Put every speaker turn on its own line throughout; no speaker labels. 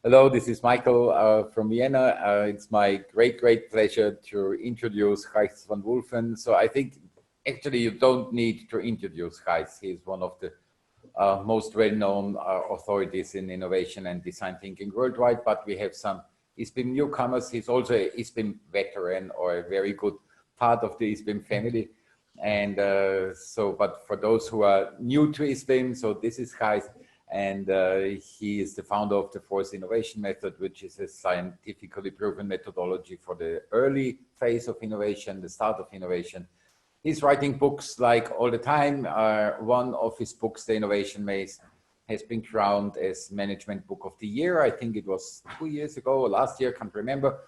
Hello, this is Michael from Vienna. It's my great pleasure to introduce Gijs van Wulfen. So I think actually you don't need to introduce Gijs. He's one of the most well-known authorities in innovation and design thinking worldwide, but we have some ISPIM newcomers. He's also an ISPIM veteran or a very good part of the ISPIM family. And but for those who are new to ISPIM, so this is Gijs. And he is the founder of the Force Innovation Method, which is a scientifically proven methodology for the early phase of innovation, the start of innovation. He's writing books like all the time. One of his books, The Innovation Maze, has been crowned as Management Book of the Year. I think it was 2 years ago or last year, can't remember.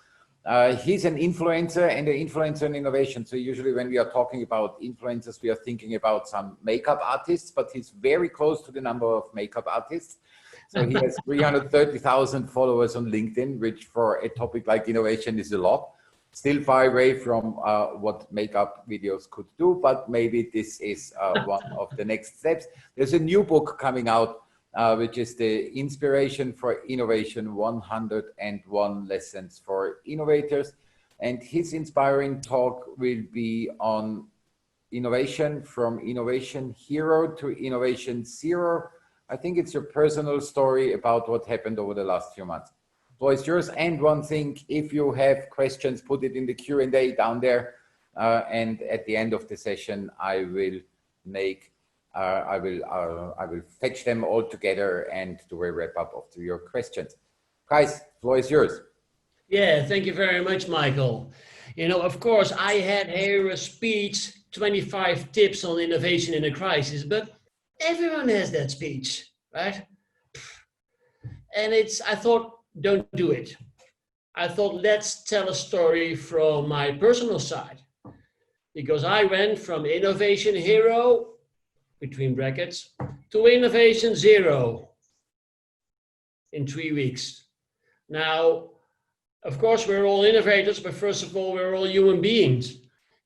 He's an influencer and an influencer in innovation. So usually when we are talking about influencers, we are thinking about some makeup artists, but he's very close to the number of makeup artists. So he has 330,000 followers on LinkedIn, which for a topic like innovation is a lot. Still far away from what makeup videos could do, but maybe this is one of the next steps. There's a new book coming out, which is the Inspiration for Innovation, 101 Lessons for Innovators. And his inspiring talk will be on innovation, from innovation hero to innovation zero. I think it's your personal story about what happened over the last few months. So it's yours. And one thing, if you have questions, put it in the Q&A down there. And at the end of the session, I will fetch them all together and do a wrap up of your questions. Gijs, the floor is yours.
Yeah, thank you very much, Michael. You know, of course, I had here a speech, 25 tips on innovation in a crisis, but everyone has that speech, right? And I thought, don't do it. I thought, let's tell a story from my personal side, because I went from innovation hero, between brackets, to innovation zero in 3 weeks. Now, of course, we're all innovators, but first of all, we're all human beings.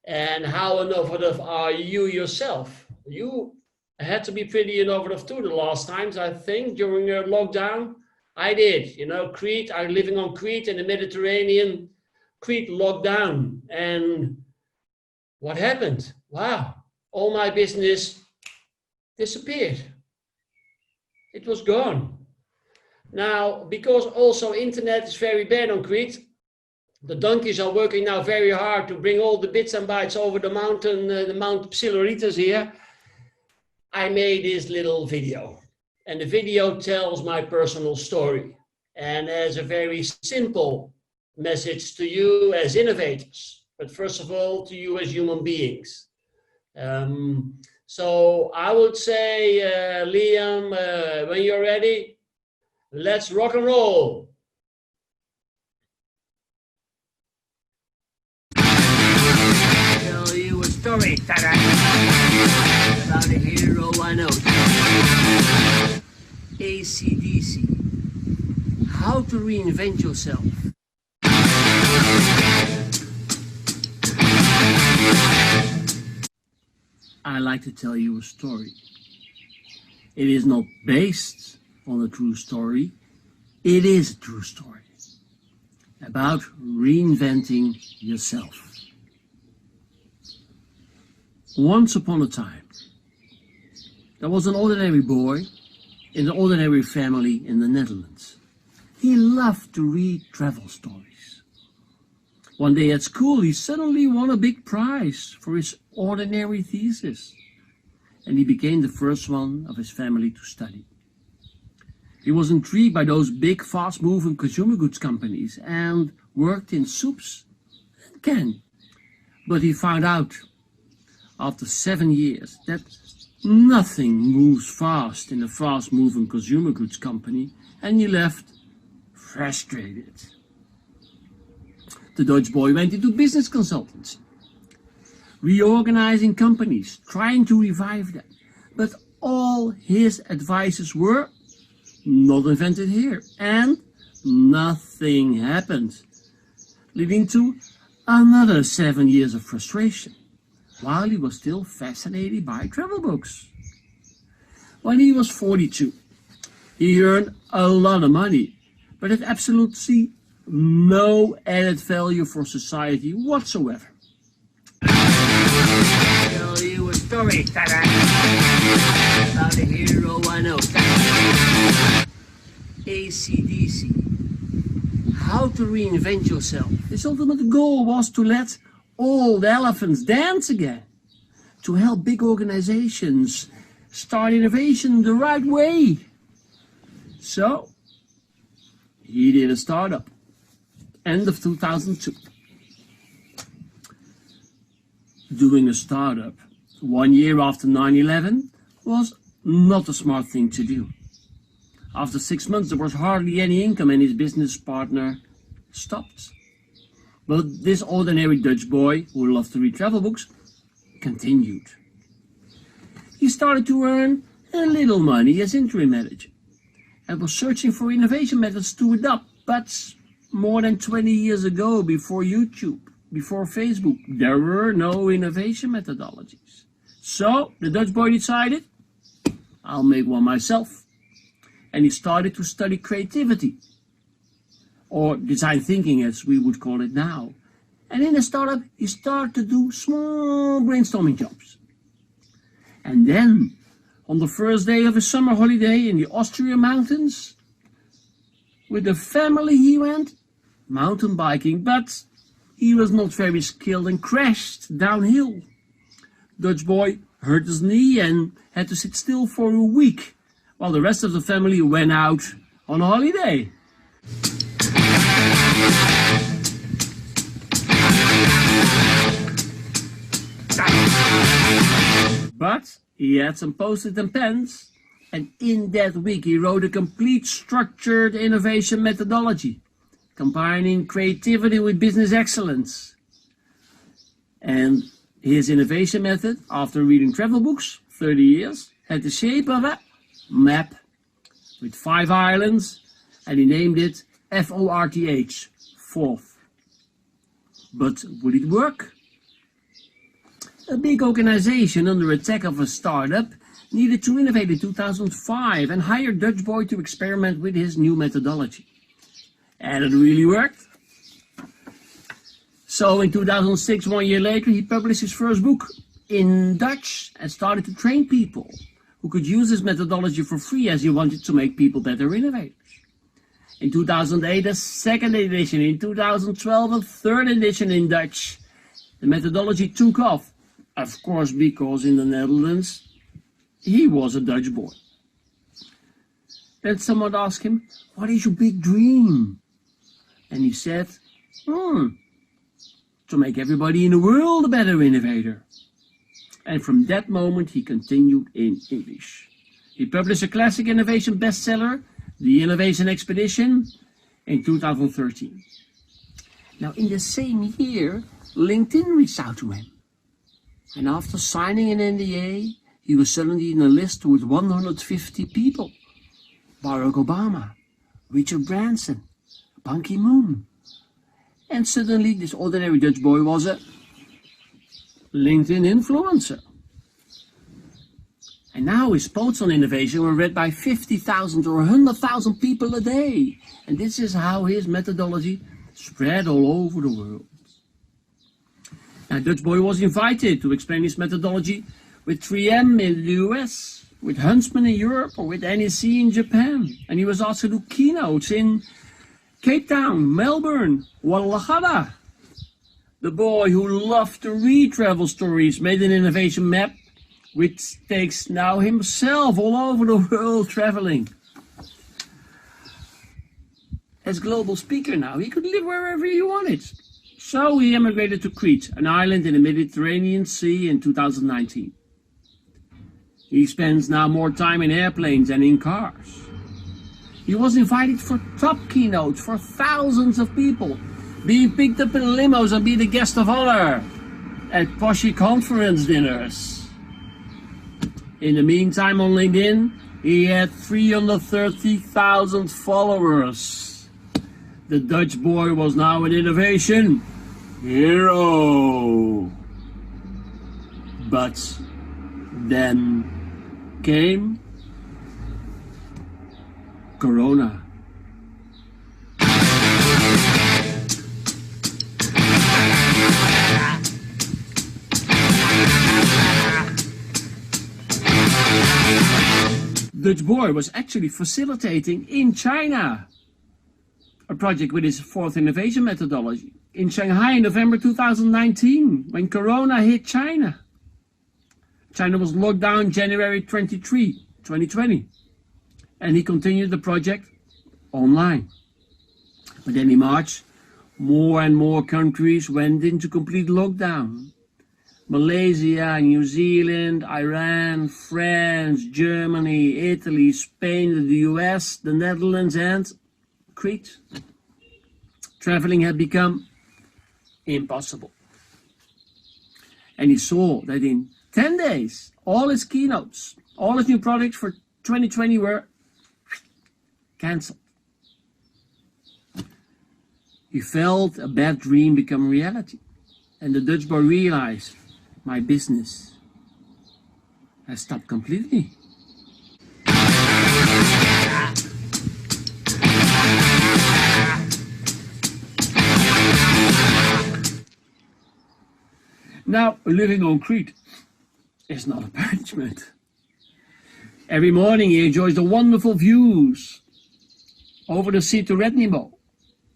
And how innovative are you yourself? You had to be pretty innovative too the last times, I think, during your lockdown. I did, you know, Crete, I'm living on Crete in the Mediterranean. Crete locked down. And what happened? Wow, all my business disappeared. It was gone. Now, because also internet is very bad on Crete, the donkeys are working now very hard to bring all the bits and bytes over the mountain, the Mount Psiloritas here. I made this little video. And the video tells my personal story and has a very simple message to you as innovators, but first of all, to you as human beings. So I would say, Liam, when you're ready, let's rock and roll. I'll tell you a story about a hero I know. AC/DC. How to reinvent yourself. I like to tell you a story. It is not based on a true story. It is a true story about reinventing yourself. Once upon a time, there was an ordinary boy in an ordinary family in the Netherlands. He loved to read travel stories. One day at school, he suddenly won a big prize for his ordinary thesis, and he became the first one of his family to study. He was intrigued by those big, fast-moving consumer goods companies and worked in soups and cans. But he found out, after 7 years, that nothing moves fast in a fast-moving consumer goods company, and he left frustrated. The Dutch boy went into business consultancy, reorganizing companies, trying to revive them. But all his advices were not invented here, and nothing happened, leading to another 7 years of frustration, while he was still fascinated by travel books. When he was 42, he earned a lot of money,
but had absolutely no added value for society whatsoever.
I'll tell you a story about a hero I know. AC/DC. How to reinvent yourself.
His ultimate goal was to let old elephants dance again, to help big organizations start innovation the right way. So, he did a startup, end of 2002. Doing a startup 1 year after 9/11 was not a smart thing to do. After 6 months, there was hardly any income and his business partner stopped. But this ordinary Dutch boy who loved to read travel books continued. He started to earn a little money as interim manager and was searching for innovation methods to adopt. But more than 20 years ago, before YouTube, before Facebook, there were no innovation methodologies. So the Dutch boy decided, I'll make one myself. And he started to study creativity, or design thinking as we would call it now. And in a startup, he started to do small brainstorming jobs. And then, on the first day of his summer holiday in the Austrian mountains, with the family he went mountain biking, but he was not very skilled and crashed downhill. Dutch boy hurt his knee and had to sit still for a week, while the rest of the family went out on a holiday. But he had some post-it and pens, and in that week he wrote a complete structured innovation methodology, combining creativity with business excellence. And his innovation method, after reading travel books, 30 years, had the shape of a map with 5 islands, and he named it FORTH, fourth. But would it work? A big organization under attack of a startup needed to innovate in 2005 and hired Dutch boy to experiment with his new methodology. And it really worked. So in 2006, 1 year later, he published his first book in Dutch and started to train people who could use his methodology for free, as he wanted to make people better innovators. In 2008, a second edition. In 2012, a third edition in Dutch. The methodology took off. Of course, because in the Netherlands, he was a Dutch boy. Then someone asked him, what is your big dream? And he said, to make everybody in the world a better innovator. And from that moment, he continued in English. He published a classic innovation bestseller, The Innovation Expedition, in 2013. Now, in the same year, LinkedIn reached out to him. And after signing an NDA, he was suddenly in a list with 150 people. Barack Obama, Richard Branson, Ban Ki-moon. And suddenly this ordinary Dutch boy was a LinkedIn influencer. And now his posts on innovation were read by 50,000 or 100,000 people a day. And this is how his methodology spread all over the world. Now, Dutch boy was invited to explain his methodology with 3M in the US, with Huntsman in Europe, or with NEC in Japan. And he was asked to do keynotes in Cape Town, Melbourne, Guadalajara. The boy who loved to read travel stories made an innovation map, which takes now himself all over the world traveling. As global speaker now, he could live wherever he wanted. So he emigrated to Crete, an island in the Mediterranean Sea, in 2019. He spends now more time in airplanes than in cars. He was invited for top keynotes for thousands of people, being picked up in limos and being the guest of honor at poshy conference dinners. In the meantime, on LinkedIn, he had 330,000 followers. The Dutch boy was now an innovation hero. But then came Corona. Dutch boy was actually facilitating in China a project with his fourth innovation methodology in Shanghai in November 2019, when Corona hit China. China was locked down January 23, 2020, and he continued the project online. But then in March, more and more countries went into complete lockdown. Malaysia, New Zealand, Iran, France, Germany, Italy, Spain, the US, the Netherlands, and Crete. Traveling had become impossible. And he saw that in 10 days, all his keynotes, all his new products for 2020 were cancelled. He felt a bad dream become reality. And the Dutch boy realized, my business has stopped completely. Now, living on Crete is not a punishment. Every morning he enjoys the wonderful views over the sea to Rednimo,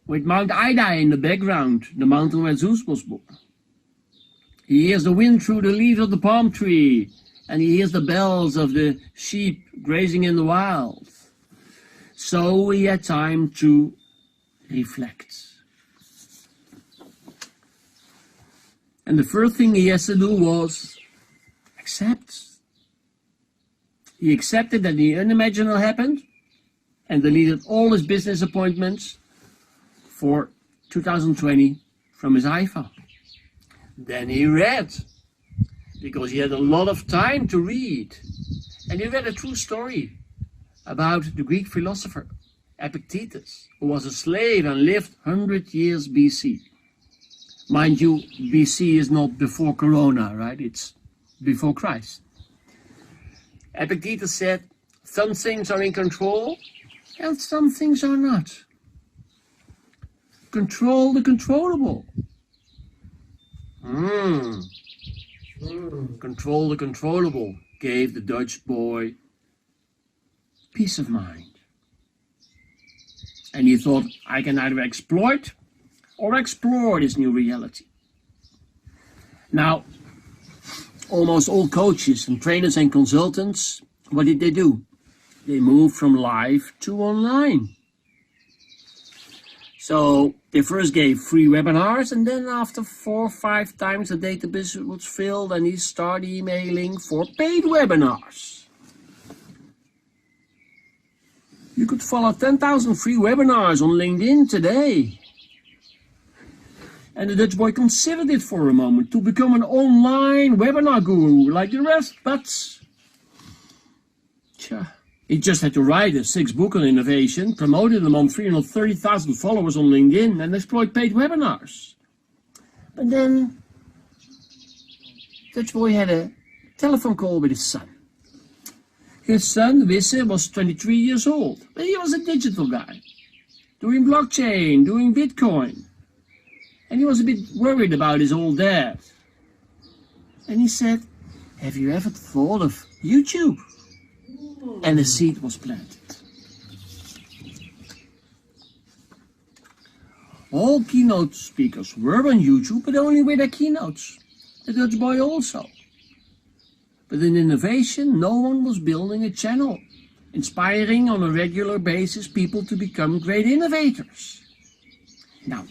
with Mount Ida in the background, the mountain where Zeus was born. He hears the wind through the leaves of the palm tree, and he hears the bells of the sheep grazing in the wild. So he had time to reflect. And the first thing he has to do was accept. He accepted that the unimaginable happened and deleted all his business appointments for 2020 from his iPhone. Then he read, because he had a lot of time to read. And he read a true story about the Greek philosopher Epictetus, who was a slave and lived 100 years BC. Mind you, BC is not before Corona, right? It's before Christ. Epictetus said, some things are in control and some things are not. Control the controllable. Control the controllable gave the Dutch boy peace of mind. And he thought, I can either exploit or explore this new reality. Now, almost all coaches and trainers and consultants, what did they do? They moved from live to online. So they first gave free webinars, and then after 4 or 5 times the database was filled, and he started emailing for paid webinars. You could follow 10,000 free webinars on LinkedIn today. And the Dutch boy considered it for a moment to become an online webinar guru like the rest, but he just had to write a 6th book on innovation, promoted them on 330,000 followers on LinkedIn, and exploit paid webinars. But then, Dutch boy had a telephone call with his son. His son, Wisse, was 23 years old, but he was a digital guy, doing blockchain, doing Bitcoin. And he was a bit worried about his old dad. And he said, have you ever thought of YouTube? And a seed was planted. All keynote speakers were on YouTube, but only with their keynotes. The Dutch boy also. But in innovation, no one was building a channel, inspiring on a regular basis people to become great innovators. Now,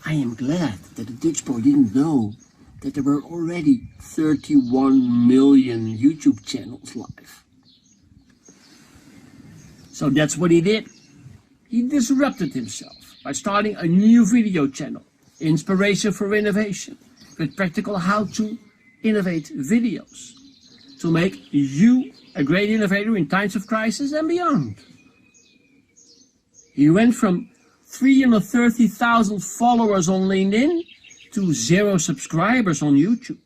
I am glad that the Dutch boy didn't know that there were already 31 million YouTube channels live. So that's what he did. He disrupted himself by starting a new video channel, Inspiration for Innovation, with practical how to innovate videos to make you a great innovator in times of crisis and beyond. He went from 330,000 followers on LinkedIn to 0 subscribers on YouTube.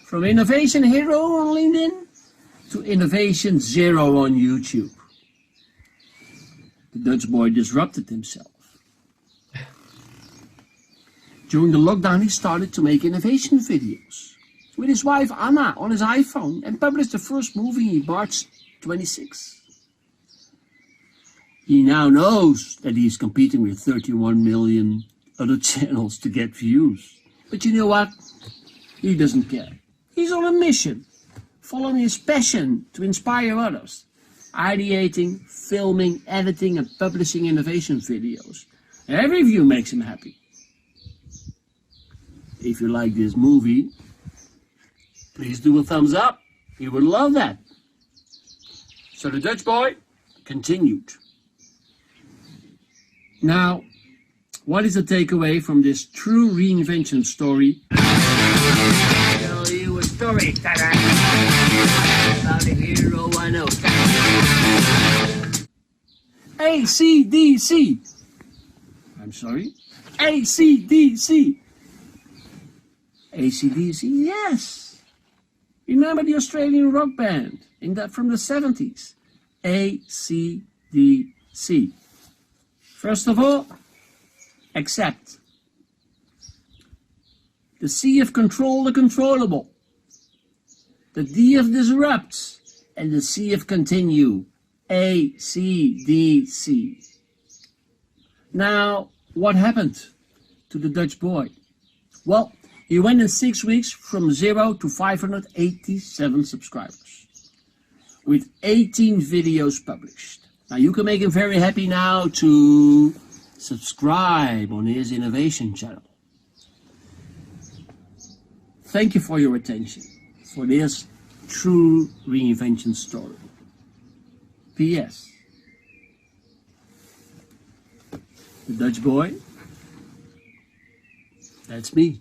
From Innovation Hero on LinkedIn to Innovation Zero on YouTube. The Dutch boy disrupted himself. During the lockdown, he started to make innovation videos with his wife Anna on his iPhone and published the first movie, Bart's 26. He now knows that he's competing with 31 million other channels to get views. But you know what? He doesn't care. He's on a mission, following his passion to inspire others, ideating, filming, editing and publishing innovation videos. Every view makes him happy. If you like this movie, please do a thumbs up. He would love that. So the Dutch boy continued. Now, what is the takeaway from this true reinvention story? Tell you a story about a hero I know. AC/DC. I'm sorry? AC/DC. AC/DC, yes. Remember the Australian rock band from the 70s? AC/DC. First of all, accept. The C of control the controllable. The D of disrupt. And the C of continue. AC/DC. Now, what happened to the Dutch boy? Well, he went in 6 weeks from 0 to 587 subscribers, with 18 videos published. Now you can make him very happy now to subscribe on his innovation channel. Thank you for your attention for this true reinvention story. P.S. The Dutch boy, that's me.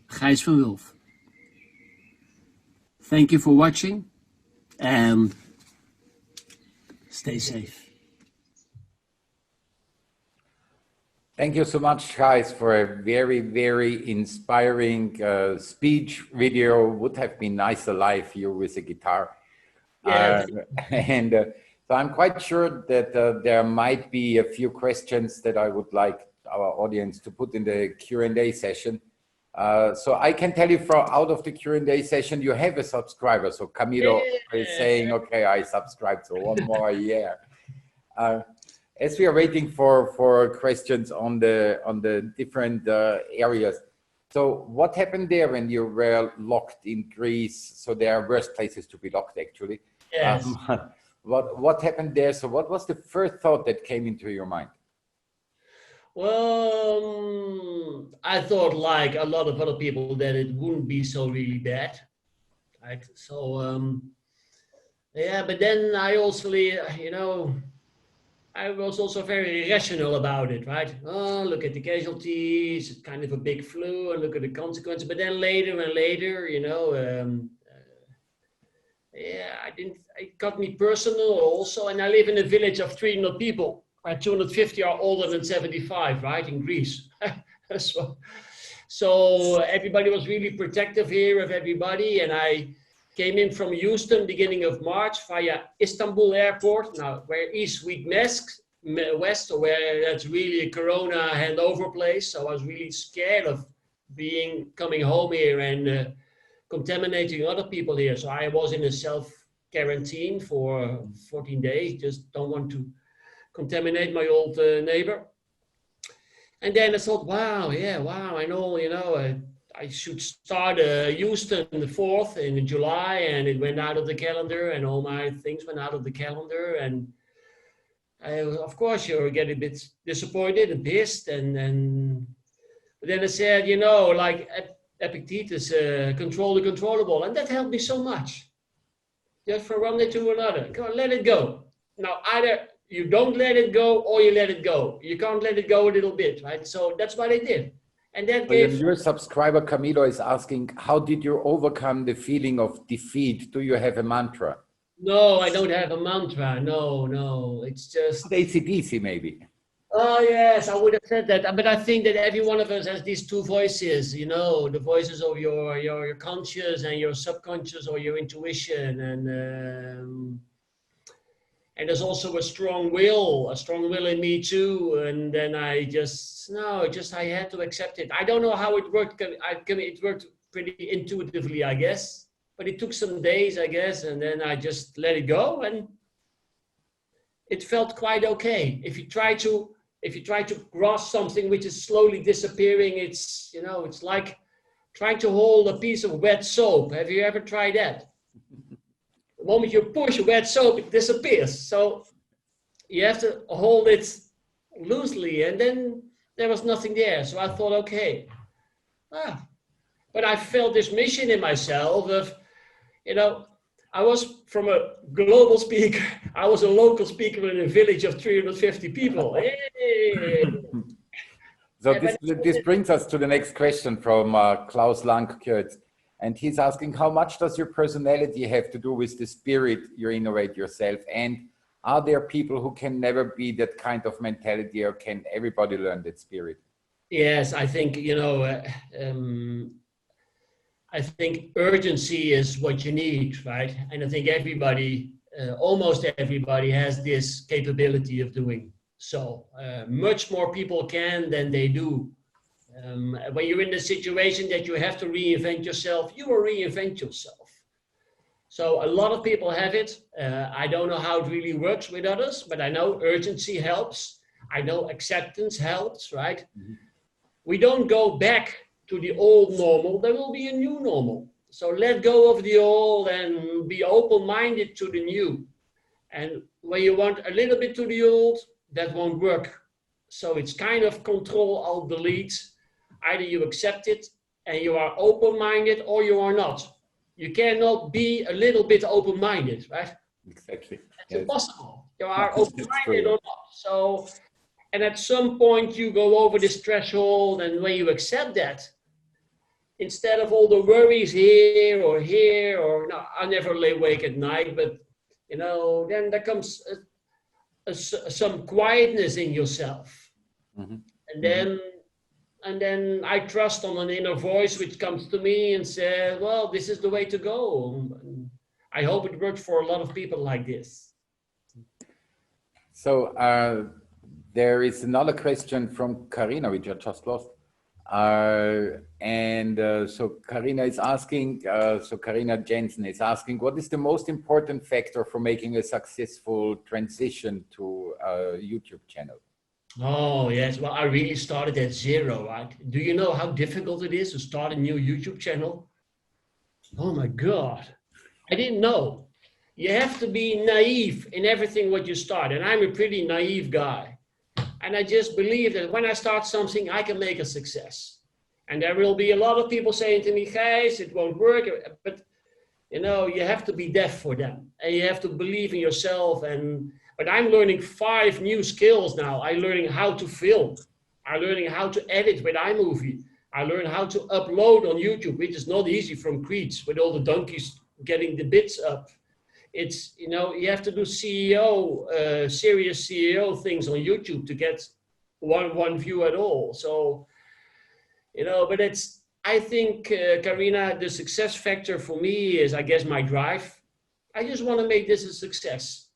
Gijs van Wulfen. Thank you for watching and stay safe.
Thank you so much, Gijs, for a very, very inspiring speech video. Would have been nicer live here with a guitar.
Yeah.
So I'm quite sure that there might be a few questions that I would like our audience to put in the Q&A session. So I can tell you out of the Q&A session, you have a subscriber. So Camilo is saying, okay, I subscribed, so one more year. As we are waiting for questions on the different areas. So what happened there when you were locked in Greece? So there are worse places to be locked, actually.
Yes.
What happened there? So what was the first thought that came into your mind?
Well, I thought, like a lot of other people, that it wouldn't be so really bad, right? So, yeah, but then I also, I was also very rational about it, right? Oh, look at the casualties, it's kind of a big flu, and look at the consequences. But then later and later, yeah, it got me personal also. And I live in a village of 300 people. Right, 250 are older than 75, right, in Greece. So everybody was really protective here of everybody. And I came in from Houston beginning of March via Istanbul airport. Now, where East week west, so where that's really a Corona handover place. So I was really scared of coming home here and contaminating other people here. So I was in a self-quarantine for 14 days, just don't want to contaminate my old neighbor. And then I thought, wow, I know, I should start Houston the 4th in July, and it went out of the calendar, and all my things went out of the calendar. And of course, you get a bit disappointed and pissed. But then I said, like Epictetus, control the controllable. And that helped me so much. Just from one day to another. Come on, let it go. Now, either you don't let it go or you let it go. You can't let it go a little bit, right? So that's what I did. And that gave...
Your subscriber Camilo is asking, how did you overcome the feeling of defeat? Do you have a mantra?
No, I don't have a mantra. No. It's just...
AC/DC maybe.
Oh, yes, I would have said that. But I think that every one of us has these two voices, the voices of your conscious and your subconscious, or your intuition. And there's also a strong will in me too. And then I had to accept it. I don't know how it worked. It worked pretty intuitively, I guess. but it took some days, I guess, and then I just let it go, and it felt quite okay. If you try to grasp something which is slowly disappearing, it's, you know, it's like trying to hold a piece of wet soap. Have you ever tried that? The moment you push wet soap, it disappears. So you have to hold it loosely, and then there was nothing there. So I thought, okay, but I felt this mission in myself of, you know, I was from a global speaker, I was a local speaker in a village of 350 people. Hey.
So this brings us to the next question from Klaus Langkurt. And he's asking, how much does your personality have to do with the spirit you innovate yourself? And are there people who can never be that kind of mentality, or can everybody learn that spirit?
Yes, I think, you know, I think urgency is what you need, right? And I think everybody, almost everybody has this capability of doing so. Much more people can than they do. When you're in the situation that you have to reinvent yourself, you will reinvent yourself. So a lot of people have it. I don't know how it really works with others, but I know urgency helps. I know acceptance helps, right? Mm-hmm. We don't go back to the old normal. There will be a new normal. So let go of the old and be open-minded to the new. And when you want a little bit to the old, that won't work. So it's kind of Control-Alt-Delete. Either you accept it and you are open-minded, or you are not. You cannot be a little bit open-minded, right?
Exactly.
It's impossible. You are open-minded or not. So, and at some point you go over this threshold, and when you accept that, instead of all the worries here, or no, I never lay awake at night, but you know, then there comes some quietness in yourself. Mm-hmm. And then I trust on an inner voice which comes to me and says, well, this is the way to go. I hope it works for a lot of people like this.
So there is another question from Karina, which I just lost. So Karina is asking, Karina Jensen is asking, what is the most important factor for making a successful transition to a YouTube channel?
Oh, yes. Well, I really started at zero, right? Do you know how difficult it is to start a new YouTube channel? Oh my God. I didn't know. You have to be naive in everything what you start. And I'm a pretty naive guy. And I just believe that when I start something, I can make a success. And there will be a lot of people saying to me, Gijs, it won't work. But, you know, you have to be deaf for them. And you have to believe in yourself. But I'm learning 5 new skills now. I'm learning how to film. I'm learning how to edit with iMovie. I learned how to upload on YouTube, which is not easy from Crete with all the donkeys getting the bits up. It's, you know, you have to do serious CEO things on YouTube to get one view at all. So, you know, but I think, Karina, the success factor for me is, I guess, my drive. I just want to make this a success,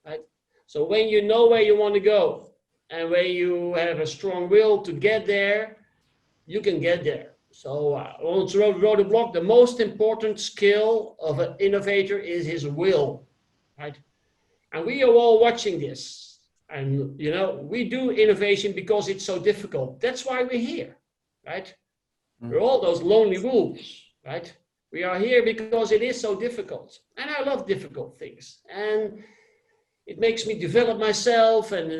right? So when you know where you want to go and when you have a strong will to get there, you can get there. So I once wrote a blog, the most important skill of an innovator is his will, right? And we are all watching this. And, you know, we do innovation because it's so difficult. That's why we're here, right? We're all those lonely wolves, right? We are here because it is so difficult. And I love difficult things. And it makes me develop myself, and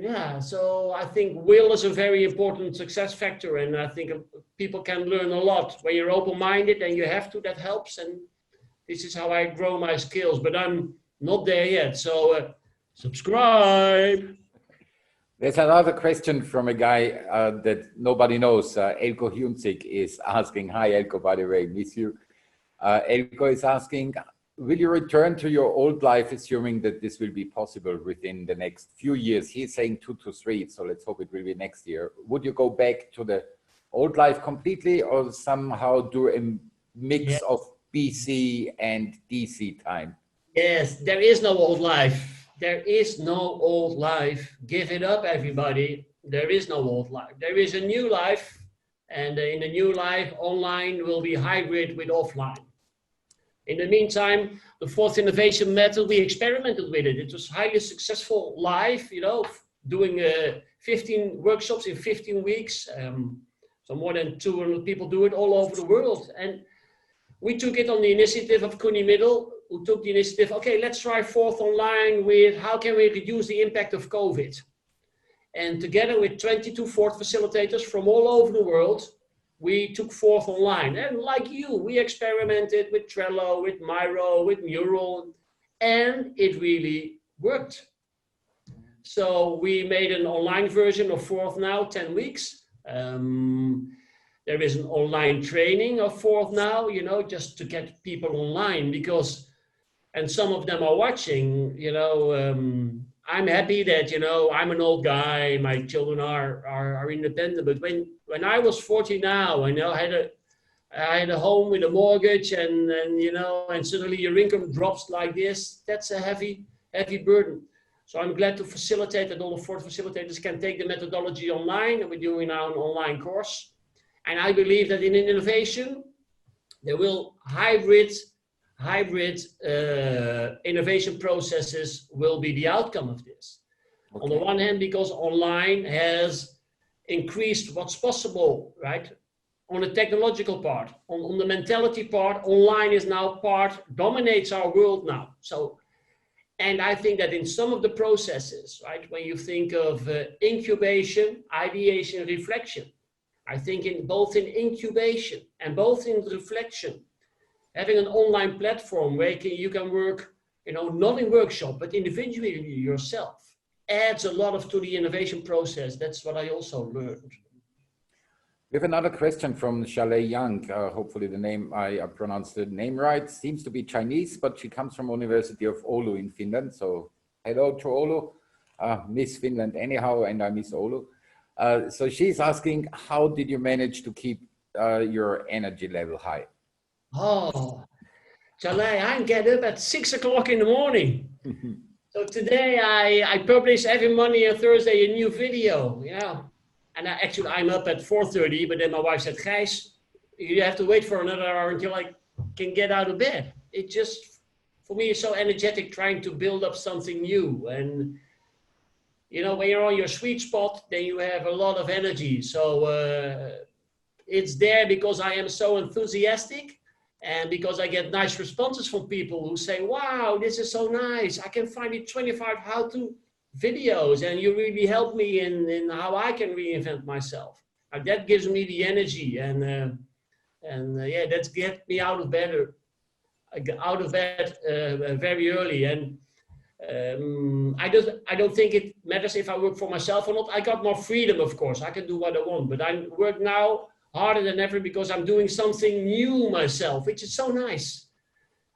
yeah, so I think will is a very important success factor, and I think people can learn a lot when you're open-minded, and you have to, that helps, and this is how I grow my skills, but I'm not there yet, so subscribe.
There's another question from a guy that nobody knows. Elko Hunzik is asking, hi Elko, by the way, miss you. Elko is asking, will you return to your old life, assuming that this will be possible within the next few years? He's saying 2 to 3, so let's hope it will be next year. Would you go back to the old life completely, or somehow do a mix of BC and DC time?
Yes, there is no old life. There is no old life. Give it up, everybody. There is no old life. There is a new life, and in the new life, online will be hybrid with offline. In the meantime, the fourth innovation method, we experimented with it. It was highly successful live, you know, doing 15 workshops in 15 weeks. So more than 200 people do it all over the world. And we took it on the initiative of Cooney Middle, who took the initiative, okay, let's try fourth online with how can we reduce the impact of COVID? And together with 22 fourth facilitators from all over the world, we took fourth online. And like you, we experimented with Trello, with Miro, with Mural, and it really worked. So we made an online version of fourth now, 10 weeks. There is an online training of fourth now, you know, just to get people online because, and some of them are watching, you know, I'm happy that, you know, I'm an old guy, my children are independent, but when I was 40 now, you know, I had a home with a mortgage and you know, and suddenly your income drops like this, that's a heavy burden. So I'm glad to facilitate that all the fourth facilitators can take the methodology online, and we're doing now an online course. And I believe that in innovation, there will hybrid innovation processes will be the outcome of this. Okay. On the one hand, because online has increased what's possible, right? On the technological part, on the mentality part, online is now dominates our world now. So, and I think that in some of the processes, right, when you think of incubation, ideation, reflection, I think both in incubation and both in reflection, having an online platform where you can work, you know, not in workshop, but individually yourself, adds a lot to the innovation process. That's what I also learned.
We have another question from Chalet Yang. Hopefully the name, I pronounced the name right. Seems to be Chinese, but she comes from University of Oulu in Finland. So hello to Oulu, miss Finland anyhow, and I miss Oulu. So she's asking, how did you manage to keep your energy level high?
Oh, Chalet, I get up at 6 o'clock in the morning. So today I publish every Monday and Thursday a new video, yeah. And I'm up at 4:30, but then my wife said, Gijs, you have to wait for another hour until I can get out of bed. It just, for me, is so energetic trying to build up something new. And, you know, when you're on your sweet spot, then you have a lot of energy. So it's there because I am so enthusiastic and because I get nice responses from people who say, wow, this is so nice. I can find it 25 how-to videos and you really help me in how I can reinvent myself. And that gives me the energy and yeah, that's get me out of bed very early. And I don't think it matters if I work for myself or not. I got more freedom, of course. I can do what I want, but I work now harder than ever because I'm doing something new myself, which is so nice.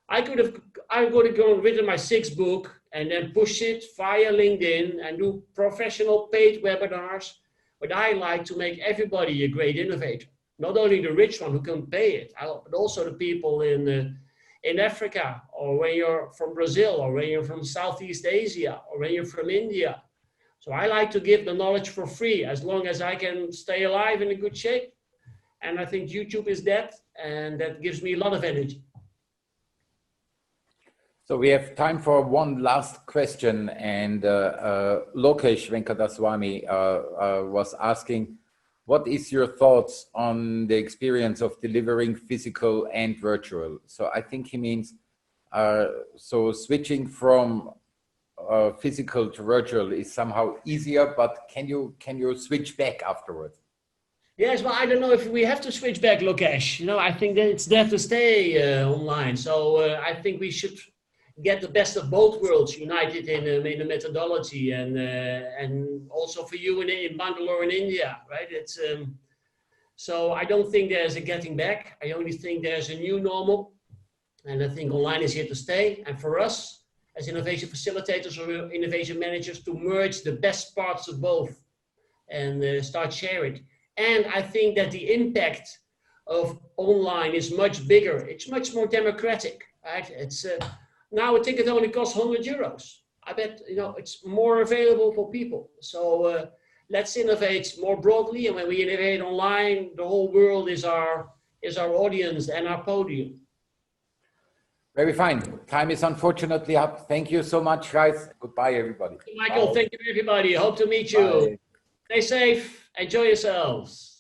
I would have gone and written my 6th book and then push it via LinkedIn and do professional paid webinars. But I like to make everybody a great innovator. Not only the rich one who can pay it, but also the people in Africa, or when you're from Brazil, or when you're from Southeast Asia, or when you're from India. So I like to give the knowledge for free as long as I can stay alive in a good shape. And I think YouTube is that, and that gives me a lot of energy.
So we have time for one last question, and Lokesh Venkadaswamy was asking, what is your thoughts on the experience of delivering physical and virtual? So I think he means, so switching from physical to virtual is somehow easier, but can you switch back afterwards?
Yes, well, I don't know if we have to switch back, Lokesh. You know, I think that it's there to stay online. So I think we should get the best of both worlds united in a methodology, and also for you in Bangalore in India, right? It's so I don't think there's a getting back. I only think there's a new normal, and I think online is here to stay. And for us as innovation facilitators or innovation managers to merge the best parts of both and start sharing. And I think that the impact of online is much bigger. It's much more democratic, right? It's now a ticket only costs €100. I bet, you know, it's more available for people. So let's innovate more broadly. And when we innovate online, the whole world is our audience and our podium.
Very fine. Time is unfortunately up. Thank you so much, guys. Goodbye, everybody.
Michael,
Bye.
thank you, everybody. Hope to meet you.
Bye.
Stay safe. Enjoy yourselves.